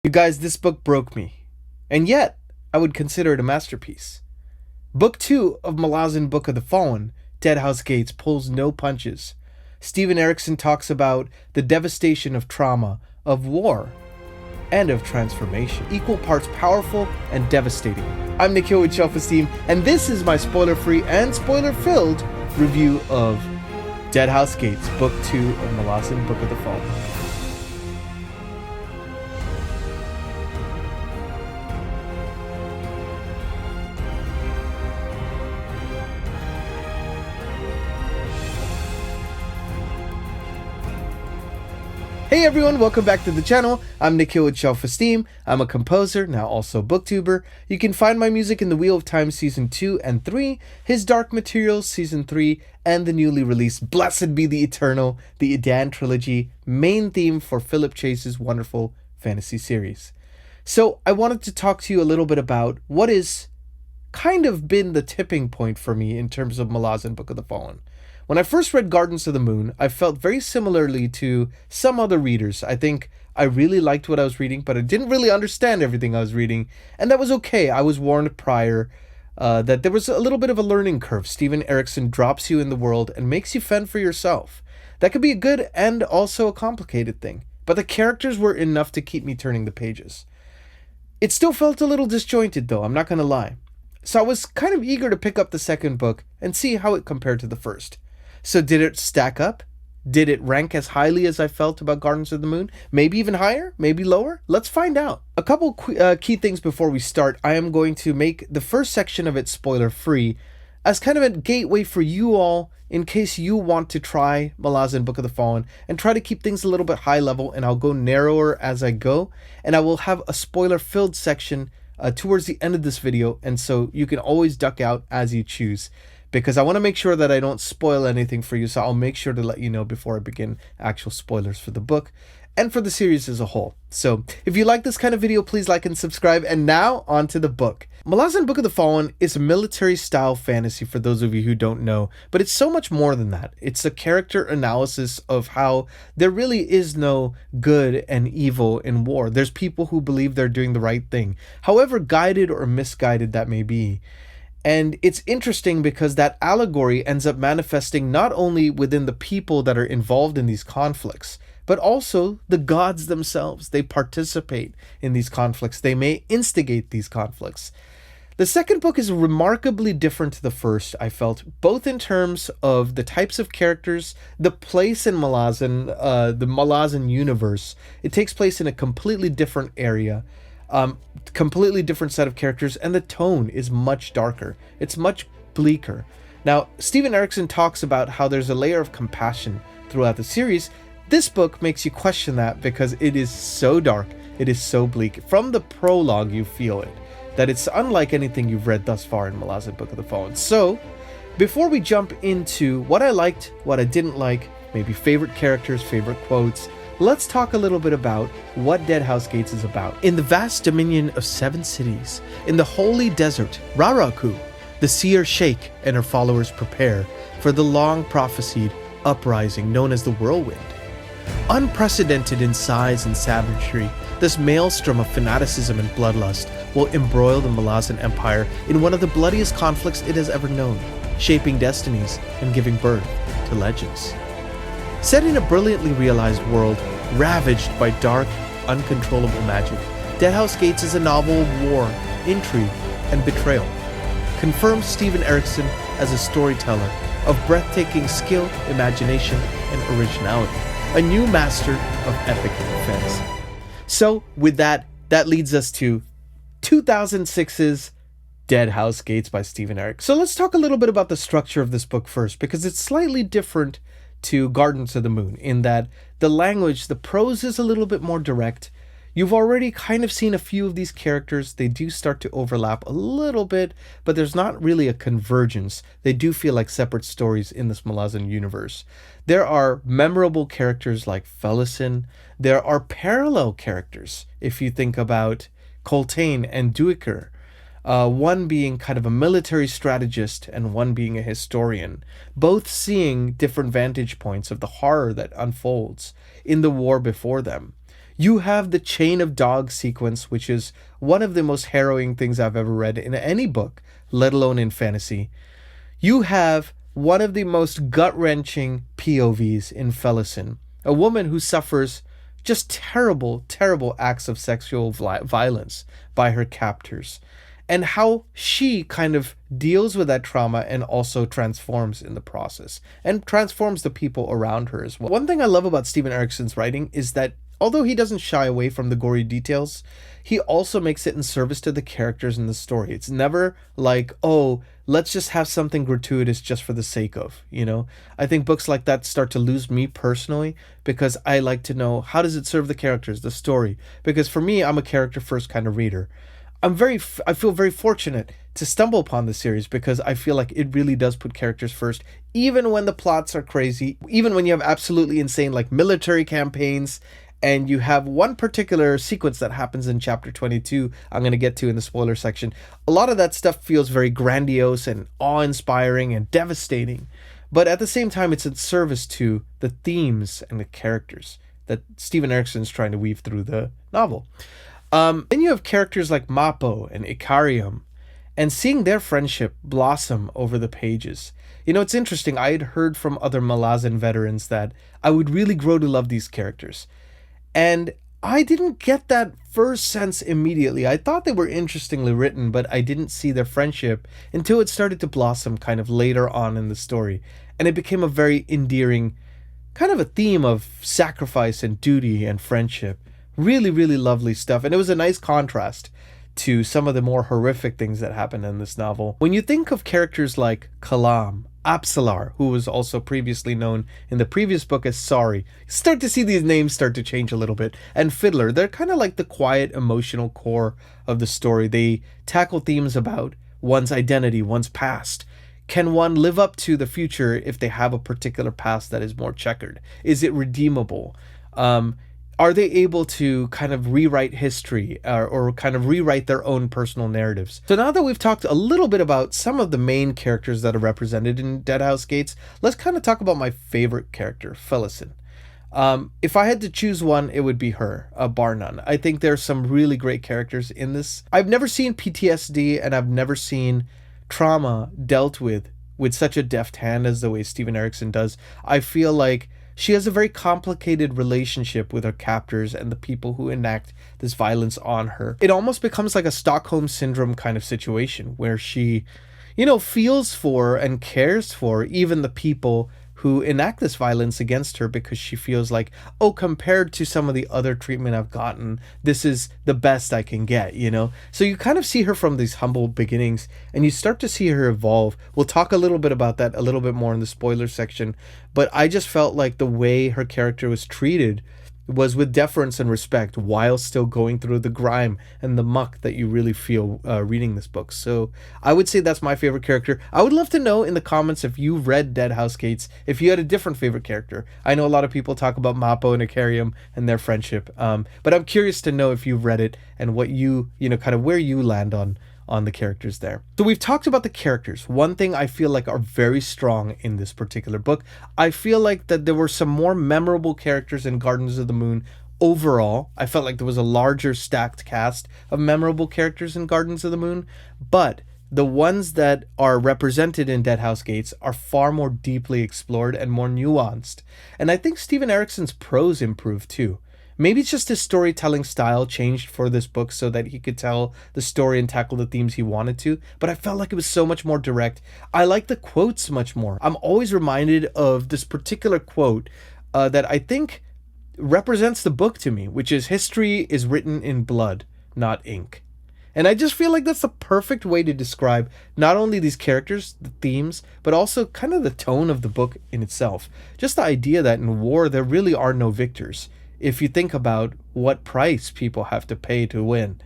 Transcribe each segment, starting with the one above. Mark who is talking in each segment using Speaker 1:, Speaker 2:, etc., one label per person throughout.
Speaker 1: You guys, this book broke me, and yet I would consider it a masterpiece. Book 2 of Malazan Book of the Fallen, Deadhouse Gates, pulls no punches. Steven Erikson talks about the devastation of trauma, of war, and of transformation. Equal parts powerful and devastating. I'm Nikhil with Shelf-Esteem, and this is my spoiler-free and spoiler-filled review of Deadhouse Gates, Book 2 of Malazan Book of the Fallen. Hey everyone, welcome back to the channel. I'm Nikhil with Shelf-Esteem. I'm a composer, now also booktuber. You can find my music in The Wheel of Time Season 2 and 3, His Dark Materials Season 3, and the newly released Blessed Be the Eternal, the Edan Trilogy, main theme for Philip Chase's wonderful fantasy series. So I wanted to talk to you a little bit about what has kind of been the tipping point for me in terms of Malazan Book of the Fallen. When I first read Gardens of the Moon, I felt very similarly to some other readers. I think I really liked what I was reading, but I didn't really understand everything I was reading, and that was okay. I was warned prior that there was a little bit of a learning curve. Steven Erikson drops you in the world and makes you fend for yourself. That could be a good and also a complicated thing, but the characters were enough to keep me turning the pages. It still felt a little disjointed though, I'm not going to lie. So I was kind of eager to pick up the second book and see how it compared to the first. So did it stack up? Did it rank as highly as I felt about Gardens of the Moon? Maybe even higher? Maybe lower? Let's find out. A couple key things before we start. I am going to make the first section of it spoiler-free as kind of a gateway for you all in case you want to try Malazan Book of the Fallen and try to keep things a little bit high level, and I'll go narrower as I go, and I will have a spoiler-filled section towards the end of this video, and so you can always duck out as you choose, because I want to make sure that I don't spoil anything for you, so I'll make sure to let you know before I begin actual spoilers for the book and for the series as a whole. So if you like this kind of video, please like and subscribe. And now on to the book. Malazan Book of the Fallen is a military style fantasy for those of you who don't know, but it's so much more than that. It's a character analysis of how there really is no good and evil in war. There's people who believe they're doing the right thing, however guided or misguided that may be. And it's interesting because that allegory ends up manifesting not only within the people that are involved in these conflicts, but also the gods themselves. They participate in these conflicts. They may instigate these conflicts. The second book is remarkably different to the first, I felt, both in terms of the types of characters, the place in Malazan, the Malazan universe. It takes place in a completely different area. Completely different set of characters, and the tone is much darker. It's much bleaker. Now, Steven Erikson talks about how there's a layer of compassion throughout the series. This book makes you question that because it is so dark, it is so bleak. From the prologue, you feel it, that it's unlike anything you've read thus far in Malazan Book of the Fallen. So, before we jump into what I liked, what I didn't like, maybe favorite characters, favorite quotes, let's talk a little bit about what Deadhouse Gates is about. In the vast dominion of 7 cities, in the holy desert, Raraku, the seer Sheikh and her followers prepare for the long prophesied uprising known as the Whirlwind. Unprecedented in size and savagery, this maelstrom of fanaticism and bloodlust will embroil the Malazan Empire in one of the bloodiest conflicts it has ever known, shaping destinies and giving birth to legends. Set in a brilliantly realized world, ravaged by dark, uncontrollable magic, Deadhouse Gates is a novel of war, intrigue, and betrayal. Confirms Steven Erikson as a storyteller of breathtaking skill, imagination, and originality, a new master of epic fantasy. So, with that leads us to 2006's Deadhouse Gates by Steven Erikson. So let's talk a little bit about the structure of this book first, because it's slightly different to Gardens of the Moon in that the language, the prose is a little bit more direct. You've already kind of seen a few of these characters. They do start to overlap a little bit, but there's not really a convergence. They do feel like separate stories in this Malazan universe. There are memorable characters like Felisin. There are parallel characters if you think about Coltaine and Duiker. One being kind of a military strategist and one being a historian, both seeing different vantage points of the horror that unfolds in the war before them. You have the chain of dogs sequence, which is one of the most harrowing things I've ever read in any book, let alone in fantasy. You have one of the most gut-wrenching POVs in Felisin, a woman who suffers just terrible, terrible acts of sexual violence by her captors, and how she kind of deals with that trauma and also transforms in the process, and transforms the people around her as well. One thing I love about Steven Erikson's writing is that although he doesn't shy away from the gory details, he also makes it in service to the characters in the story. It's never like, oh, let's just have something gratuitous just for the sake of, you know? I think books like that start to lose me personally, because I like to know, how does it serve the characters, the story? Because for me, I'm a character first kind of reader. I feel very fortunate to stumble upon the series because I feel like it really does put characters first, even when the plots are crazy, even when you have absolutely insane like military campaigns. And you have one particular sequence that happens in chapter 22, I'm going to get to in the spoiler section. A lot of that stuff feels very grandiose and awe-inspiring and devastating. But at the same time, it's in service to the themes and the characters that Steven Erikson is trying to weave through the novel. Then you have characters like Mappo and Ikarium, and seeing their friendship blossom over the pages. You know, it's interesting. I had heard from other Malazan veterans that I would really grow to love these characters. And I didn't get that first sense immediately. I thought they were interestingly written, but I didn't see their friendship until it started to blossom kind of later on in the story. And it became a very endearing kind of a theme of sacrifice and duty and friendship. Really, really lovely stuff. And it was a nice contrast to some of the more horrific things that happen in this novel. When you think of characters like Kalam, Apsalar, who was also previously known in the previous book as Sorry, start to see these names start to change a little bit, and Fiddler, they're kind of like the quiet emotional core of the story. They tackle themes about one's identity, one's past. Can one live up to the future if they have a particular past that is more checkered? Is it redeemable? Are they able to kind of rewrite history or kind of rewrite their own personal narratives? So now that we've talked a little bit about some of the main characters that are represented in Deadhouse Gates, let's kind of talk about my favorite character, Felisin. If I had to choose one, it would be her, bar none. I think there's some really great characters in this. I've never seen PTSD and I've never seen trauma dealt with such a deft hand as the way Steven Erikson does. I feel like she has a very complicated relationship with her captors and the people who enact this violence on her. It almost becomes like a Stockholm Syndrome kind of situation where she, you know, feels for and cares for even the people who enact this violence against her, because she feels like, oh, compared to some of the other treatment I've gotten, this is the best I can get, you know? So you kind of see her from these humble beginnings and you start to see her evolve. We'll talk a little bit about that a little bit more in the spoiler section, but I just felt like the way her character was treated was with deference and respect while still going through the grime and the muck that you really feel reading this book. So I would say that's my favorite character. I would love to know in the comments if you read Deadhouse Gates, if you had a different favorite character. I know a lot of people talk about Mappo and Ikarium and their friendship, but I'm curious to know if you've read it and what you know, kind of where you land on the characters there. So we've talked about the characters. One thing I feel like are very strong in this particular book, I feel like that there were some more memorable characters in Gardens of the Moon. Overall, I felt like there was a larger stacked cast of memorable characters in Gardens of the Moon, but the ones that are represented in Deadhouse Gates are far more deeply explored and more nuanced. And I think Steven Erikson's prose improved too. Maybe it's just his storytelling style changed for this book so that he could tell the story and tackle the themes he wanted to, but I felt like it was so much more direct. I like the quotes much more. I'm always reminded of this particular quote that I think represents the book to me, which is, "History is written in blood, not ink." And I just feel like that's the perfect way to describe not only these characters, the themes, but also kind of the tone of the book in itself. Just the idea that in war, there really are no victors. If you think about what price people have to pay to win.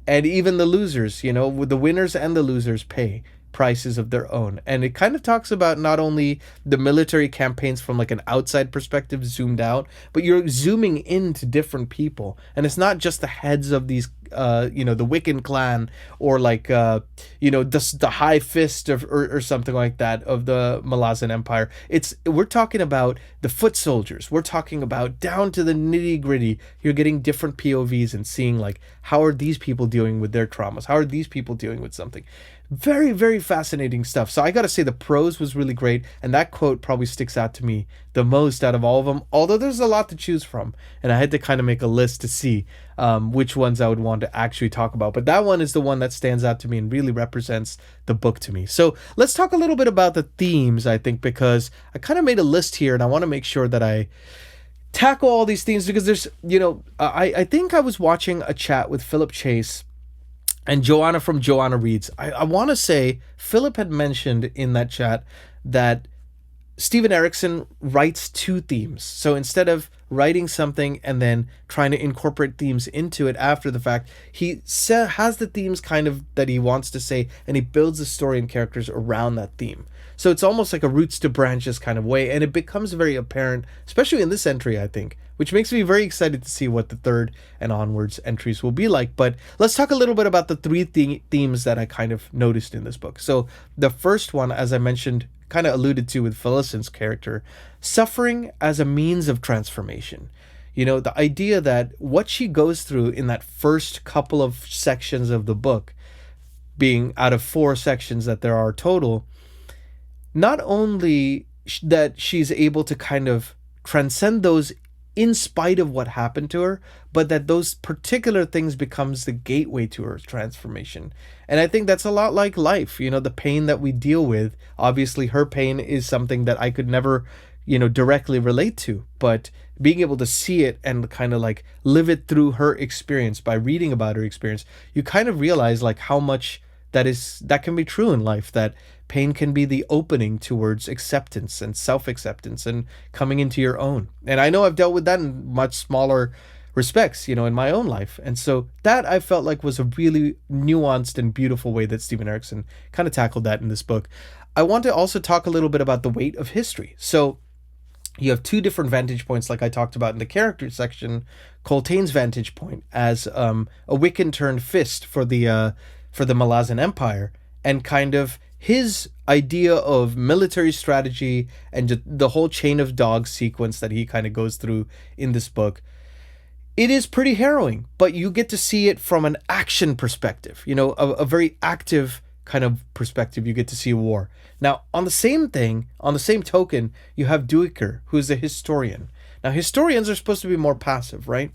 Speaker 1: And even the losers, you know, the winners and the losers pay prices of their own. And it kind of talks about not only the military campaigns from like an outside perspective zoomed out, but you're zooming into different people. And it's not just the heads of these the Wiccan clan, or like the High Fist or something like that of the Malazan Empire. We're talking about the foot soldiers. We're talking about down to the nitty gritty. You're getting different POVs and seeing like, how are these people dealing with their traumas? How are these people dealing with something? Very, very fascinating stuff. So I gotta say the prose was really great, and that quote probably sticks out to me the most out of all of them, although there's a lot to choose from, and I had to kind of make a list to see which ones I would want to actually talk about. But that one is the one that stands out to me and really represents the book to me. So let's talk a little bit about the themes, I think, because I kind of made a list here, and I want to make sure that I tackle all these themes, because there's, I think I was watching a chat with Philip Chase and Joanna from Joanna Reads. I want to say Philip had mentioned in that chat that Steven Erikson writes two themes. So instead of writing something and then trying to incorporate themes into it after the fact, he has the themes kind of that he wants to say, and he builds the story and characters around that theme. So it's almost like a roots to branches kind of way, and it becomes very apparent, especially in this entry, I think, which makes me very excited to see what the third and onwards entries will be like. But let's talk a little bit about the three themes that I kind of noticed in this book. So the first one, as I mentioned, kind of alluded to with Felisin's character, suffering as a means of transformation. The idea that what she goes through in that first couple of sections of the book, being out of 4 sections that there are total, not only that she's able to kind of transcend those in spite of what happened to her, but that those particular things becomes the gateway to her transformation. And I think that's a lot like life, the pain that we deal with. Obviously, her pain is something that I could never, directly relate to, but being able to see it and kind of like live it through her experience by reading about her experience, you kind of realize like how much that can be true in life, that pain can be the opening towards acceptance and self-acceptance and coming into your own. And I know I've dealt with that in much smaller respects, in my own life. And so that I felt like was a really nuanced and beautiful way that Steven Erikson kind of tackled that in this book. I want to also talk a little bit about the weight of history. So you have 2 different vantage points, like I talked about in the character section. Coltaine's vantage point as a Wiccan turned fist for the Malazan Empire, and kind of his idea of military strategy and the whole chain of dogs sequence that he kind of goes through in this book. It is pretty harrowing, but you get to see it from an action perspective, a very active kind of perspective. You get to see war. Now, on the same token, you have Duiker, who's a historian. Now, historians are supposed to be more passive, right?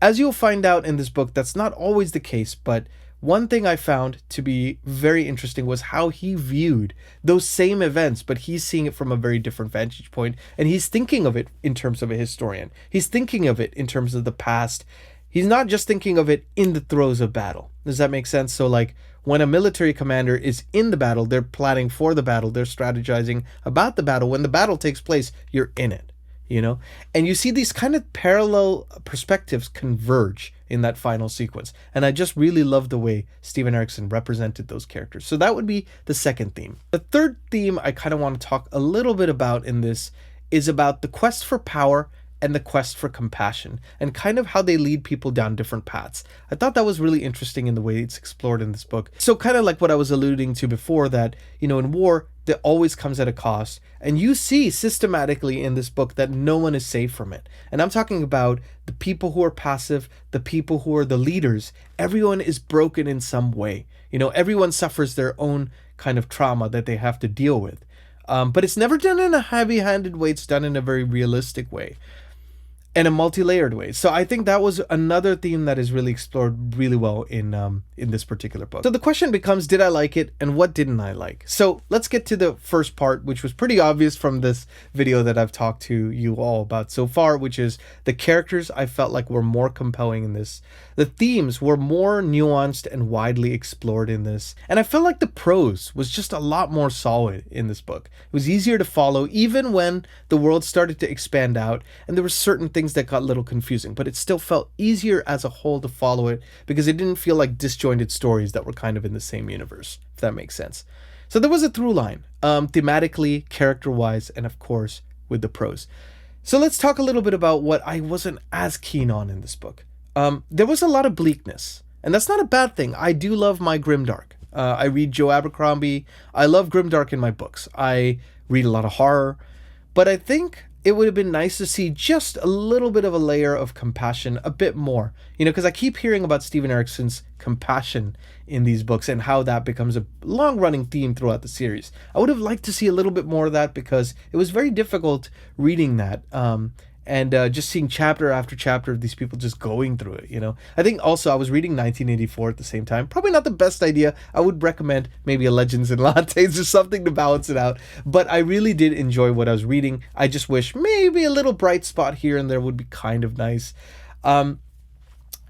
Speaker 1: As you'll find out in this book, that's not always the case, but one thing I found to be very interesting was how he viewed those same events, but he's seeing it from a very different vantage point, and he's thinking of it in terms of a historian. He's thinking of it in terms of the past. He's not just thinking of it in the throes of battle. Does that make sense? So like when a military commander is in the battle, they're planning for the battle, they're strategizing about the battle. When the battle takes place, you're in it. And you see these kind of parallel perspectives converge in that final sequence. And I just really love the way Steven Erikson represented those characters. So that would be the second theme. The third theme I kind of want to talk a little bit about in this is about the quest for power and the quest for compassion, and kind of how they lead people down different paths. I thought that was really interesting in the way it's explored in this book. So kind of like what I was alluding to before, that, in war, that always comes at a cost. And you see systematically in this book that no one is safe from it. And I'm talking about the people who are passive, the people who are the leaders. Everyone is broken in some way. Everyone suffers their own kind of trauma that they have to deal with. But it's never done in a heavy-handed way. It's done in a very realistic way and a multi-layered way. So I think that was another theme that is really explored really well in this particular book. So the question becomes, did I like it, and what didn't I like? So let's get to the first part, which was pretty obvious from this video that I've talked to you all about so far, which is the characters I felt like were more compelling in this. The themes were more nuanced and widely explored in this. And I felt like the prose was just a lot more solid in this book. It was easier to follow, even when the world started to expand out and there were certain things that got a little confusing, but it still felt easier as a whole to follow it because it didn't feel like disjointed stories that were kind of in the same universe, if that makes sense. So there was a through line, thematically, character-wise, and of course with the prose. So let's talk a little bit about what I wasn't as keen on in this book. There was a lot of bleakness. And that's not a bad thing. I do love my grimdark. I read Joe Abercrombie. I love grimdark in my books. I read a lot of horror. But I think it would have been nice to see just a little bit of a layer of compassion, a bit more. You know, because I keep hearing about Steven Erikson's compassion in these books and how that becomes a long-running theme throughout the series. I would have liked to see a little bit more of that because it was very difficult reading that. And just seeing chapter after chapter of these people just going through it, you know. I think also I was reading 1984 at the same time. Probably not the best idea. I would recommend maybe a Legends and Lattes or something to balance it out. But I really did enjoy what I was reading. I just wish maybe a little bright spot here and there would be kind of nice. And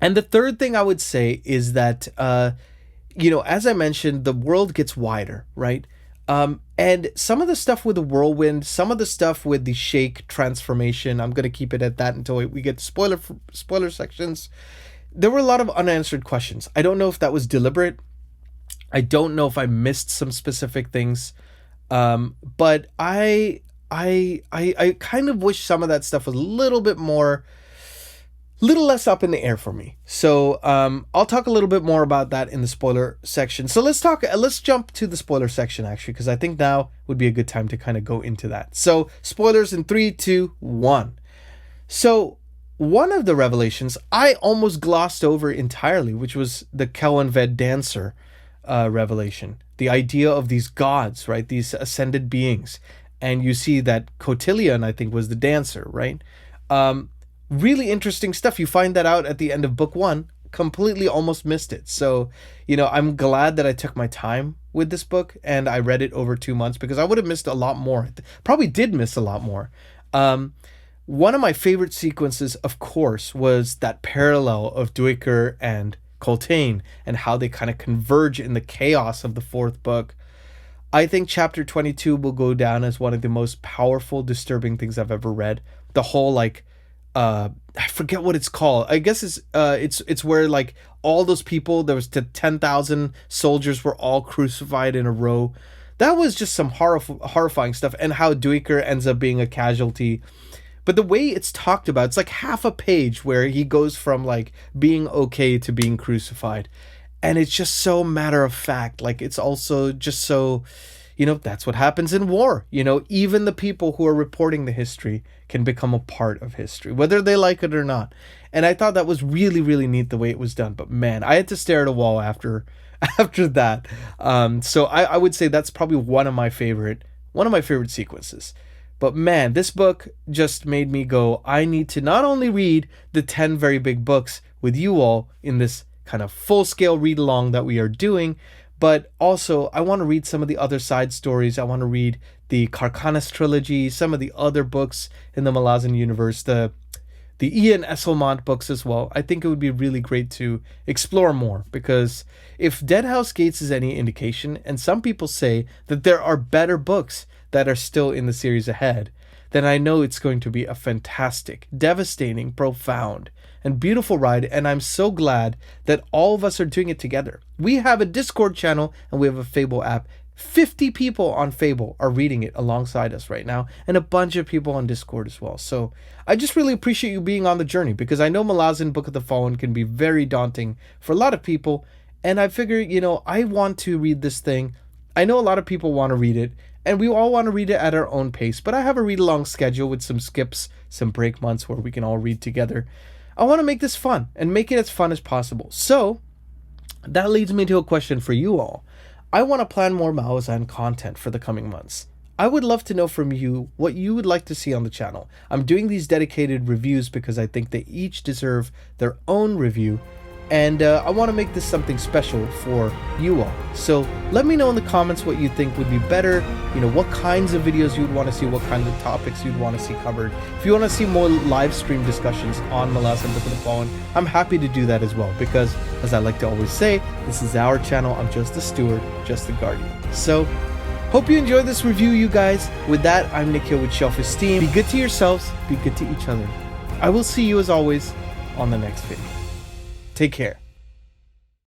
Speaker 1: the third thing I would say is that, you know, as I mentioned, the world gets wider, right? And some of the stuff with the whirlwind, some of the stuff with the shake transformation, I'm going to keep it at that until we get to spoiler sections. There were a lot of unanswered questions. I don't know if that was deliberate. I don't know if I missed some specific things. But I kind of wish some of that stuff was a little less up in the air for me. So I'll talk a little bit more about that in the spoiler section. So let's jump to the spoiler section actually, because I think now would be a good time to kind of go into that. So spoilers in 3, 2, 1. So one of the revelations I almost glossed over entirely, which was the Kellanved dancer revelation. The idea of these gods, right? These ascended beings. And you see that Cotillion, I think, was the dancer, right? Really interesting stuff. You find that out at the end of book 1. Completely almost missed it. So, you know, I'm glad that I took my time with this book and I read it over 2 months because I would have missed a lot more. Probably did miss a lot more. One of my favorite sequences, of course, was that parallel of Duiker and Coltaine and how they kind of converge in the chaos of the 4th book. I think chapter 22 will go down as one of the most powerful, disturbing things I've ever read. The whole, like, I forget what it's called. I guess it's where like all those people, there was 10,000 soldiers were all crucified in a row. That was just some horrifying stuff, and how Duiker ends up being a casualty. But the way it's talked about, it's like half a page where he goes from like being okay to being crucified, and it's just so matter of fact. Like it's also just so, you know, that's what happens in war. You know, even the people who are reporting the history can become a part of history, whether they like it or not. And I thought that was really, really neat the way it was done. But man, I had to stare at a wall after that. So I would say that's probably one of my favorite sequences. But man, this book just made me go, I need to not only read the 10 very big books with you all in this kind of full-scale read-along that we are doing, but also I want to read some of the other side stories. I want to read the Carcanis trilogy, some of the other books in the Malazan universe, the Ian Esselmont books as well. I think it would be really great to explore more, because if Deadhouse Gates is any indication, and some people say that there are better books that are still in the series ahead, then I know it's going to be a fantastic, devastating, profound, and beautiful ride, and I'm so glad that all of us are doing it together. We have a Discord channel, and we have a FABLE app. 50 people on FABLE are reading it alongside us right now, and a bunch of people on Discord as well. So I just really appreciate you being on the journey, because I know Malazan Book of the Fallen can be very daunting for a lot of people, and I figure, you know, I want to read this thing. I know a lot of people want to read it, and we all want to read it at our own pace, but I have a read-along schedule with some skips, some break months where we can all read together. I want to make this fun, and make it as fun as possible. So that leads me to a question for you all. I want to plan more Malazan content for the coming months. I would love to know from you what you would like to see on the channel. I'm doing these dedicated reviews because I think they each deserve their own review, and I want to make this something special for you all. So let me know in the comments what you think would be better, you know, what kinds of videos you would want to see, what kind of topics you'd want to see covered. If you want to see more live stream discussions on Malazan Book of the Fallen, I'm happy to do that as well, because as I like to always say, this is our channel. I'm just the steward, just the guardian. So hope you enjoyed this review, you guys. With that, I'm Nikhil with Shelf-Esteem. Be good to yourselves, be good to each other. I will see you as always on the next video. Take care.